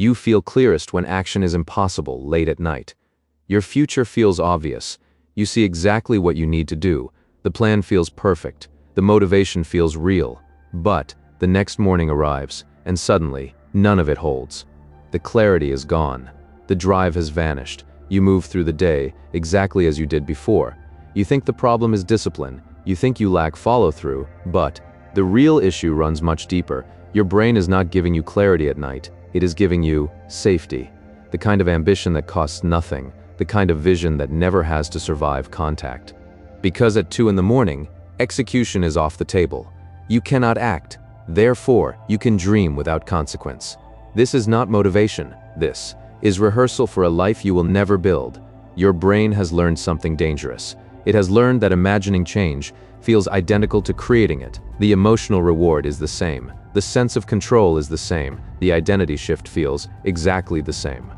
You feel clearest when action is impossible late at night. Your future feels obvious. You see exactly what you need to do. The plan feels perfect. The motivation feels real. But the next morning arrives, and suddenly, none of it holds. The clarity is gone. The drive has vanished. You move through the day exactly as you did before. You think the problem is discipline. You think you lack follow-through, but the real issue runs much deeper. Your brain is not giving you clarity at night. It is giving you safety. The kind of ambition that costs nothing. The kind of vision that never has to survive contact. Because at 2 in the morning, execution is off the table. You cannot act. Therefore, you can dream without consequence. This is not motivation. This is rehearsal for a life you will never build. Your brain has learned something dangerous. It has learned that imagining change feels identical to creating it. The emotional reward is the same. The sense of control is the same. The identity shift feels exactly the same.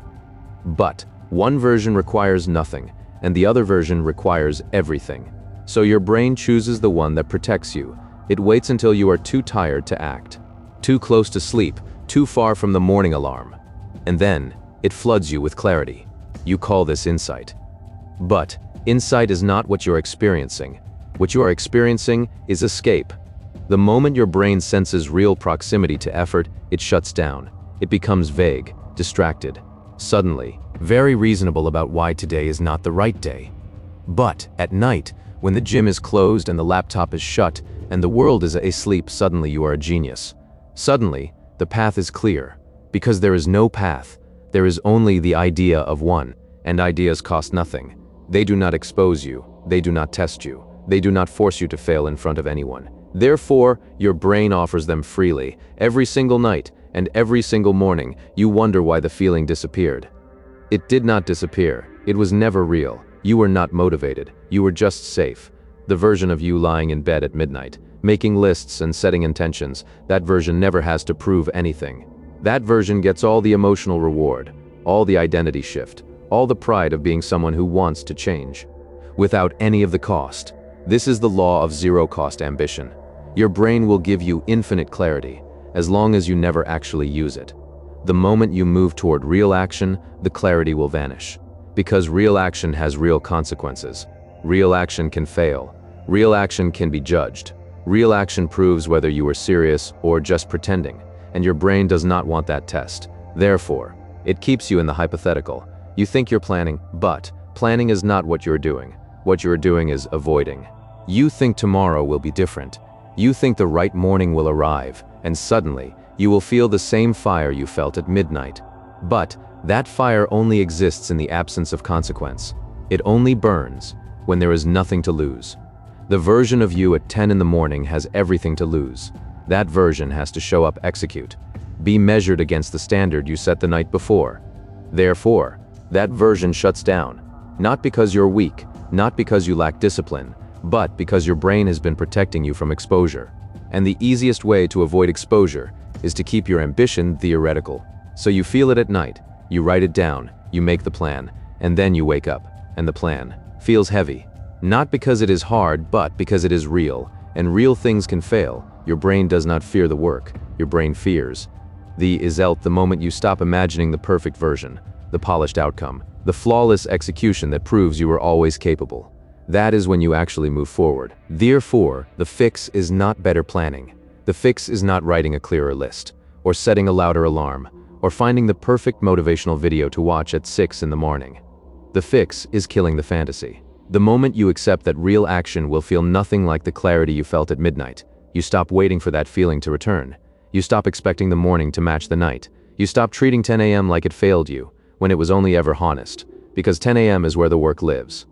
But one version requires nothing, and the other version requires everything. So your brain chooses the one that protects you. It waits until you are too tired to act, too close to sleep, too far from the morning alarm. And then, it floods you with clarity. You call this insight. But insight is not what you're experiencing. What you are experiencing is escape. The moment your brain senses real proximity to effort, it shuts down. It becomes vague, distracted, suddenly, very reasonable about why today is not the right day. But at night, when the gym is closed and the laptop is shut and the world is asleep, suddenly you are a genius. Suddenly, the path is clear. Because there is no path, there is only the idea of one, and ideas cost nothing. They do not expose you. They do not test you. They do not force you to fail in front of anyone. Therefore, your brain offers them freely. Every single night and every single morning, you wonder why the feeling disappeared. It did not disappear. It was never real. You were not motivated. You were just safe. The version of you lying in bed at midnight, making lists and setting intentions, that version never has to prove anything. That version gets all the emotional reward, all the identity shift, all the pride of being someone who wants to change, without any of the cost. This is the law of zero-cost ambition. Your brain will give you infinite clarity, as long as you never actually use it. The moment you move toward real action, the clarity will vanish. Because real action has real consequences. Real action can fail. Real action can be judged. Real action proves whether you are serious or just pretending, and your brain does not want that test. Therefore, it keeps you in the hypothetical. You think you're planning, but planning is not what you're doing. What you're doing is avoiding. You think tomorrow will be different. You think the right morning will arrive, and suddenly, you will feel the same fire you felt at midnight. But that fire only exists in the absence of consequence. It only burns when there is nothing to lose. The version of you at 10 in the morning has everything to lose. That version has to show up, execute. Be measured against the standard you set the night before. Therefore, that version shuts down. Not because you're weak, not because you lack discipline, but because your brain has been protecting you from exposure. And the easiest way to avoid exposure is to keep your ambition theoretical. So you feel it at night, you write it down, you make the plan, and then you wake up, and the plan feels heavy. Not because it is hard, but because it is real, and real things can fail. Your brain does not fear the work, your brain fears the result. The moment you stop imagining the perfect version, the polished outcome, the flawless execution that proves you are always capable. That is when you actually move forward. Therefore, the fix is not better planning. The fix is not writing a clearer list, or setting a louder alarm, or finding the perfect motivational video to watch at 6 in the morning. The fix is killing the fantasy. The moment you accept that real action will feel nothing like the clarity you felt at midnight, you stop waiting for that feeling to return. You stop expecting the morning to match the night. You stop treating 10 a.m. like it failed you, when it was only ever honest, because 10 a.m. is where the work lives.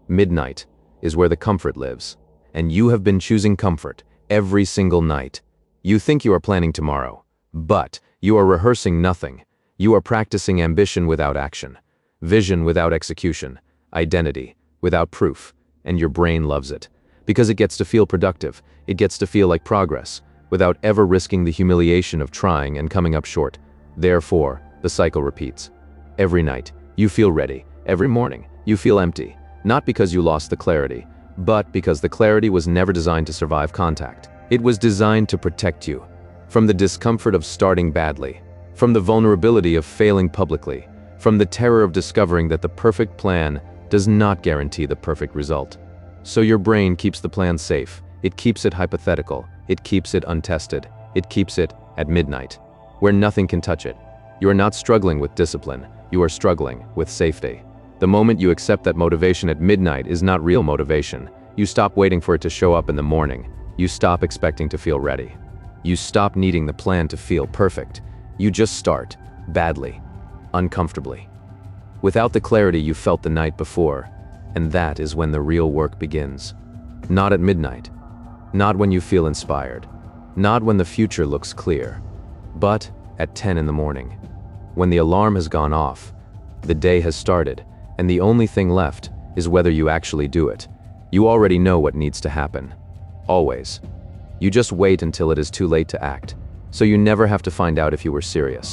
Midnight is where the comfort lives. And you have been choosing comfort every single night. You think you are planning tomorrow, but you are rehearsing nothing. You are practicing ambition without action, vision without execution, identity without proof, and your brain loves it. Because it gets to feel productive, it gets to feel like progress, without ever risking the humiliation of trying and coming up short. Therefore, the cycle repeats. Every night, you feel ready. Every morning, you feel empty. Not because you lost the clarity, but because the clarity was never designed to survive contact. It was designed to protect you from the discomfort of starting badly, from the vulnerability of failing publicly, from the terror of discovering that the perfect plan does not guarantee the perfect result. So your brain keeps the plan safe, it keeps it hypothetical, it keeps it untested, it keeps it at midnight, where nothing can touch it. You are not struggling with discipline, you are struggling with safety. The moment you accept that motivation at midnight is not real motivation, you stop waiting for it to show up in the morning, you stop expecting to feel ready. You stop needing the plan to feel perfect. You just start, badly, uncomfortably, without the clarity you felt the night before, and that is when the real work begins. Not at midnight, not when you feel inspired, not when the future looks clear, but at 10 in the morning. When the alarm has gone off, the day has started, and the only thing left is whether you actually do it. You already know what needs to happen. Always. You just wait until it is too late to act, so you never have to find out if you were serious.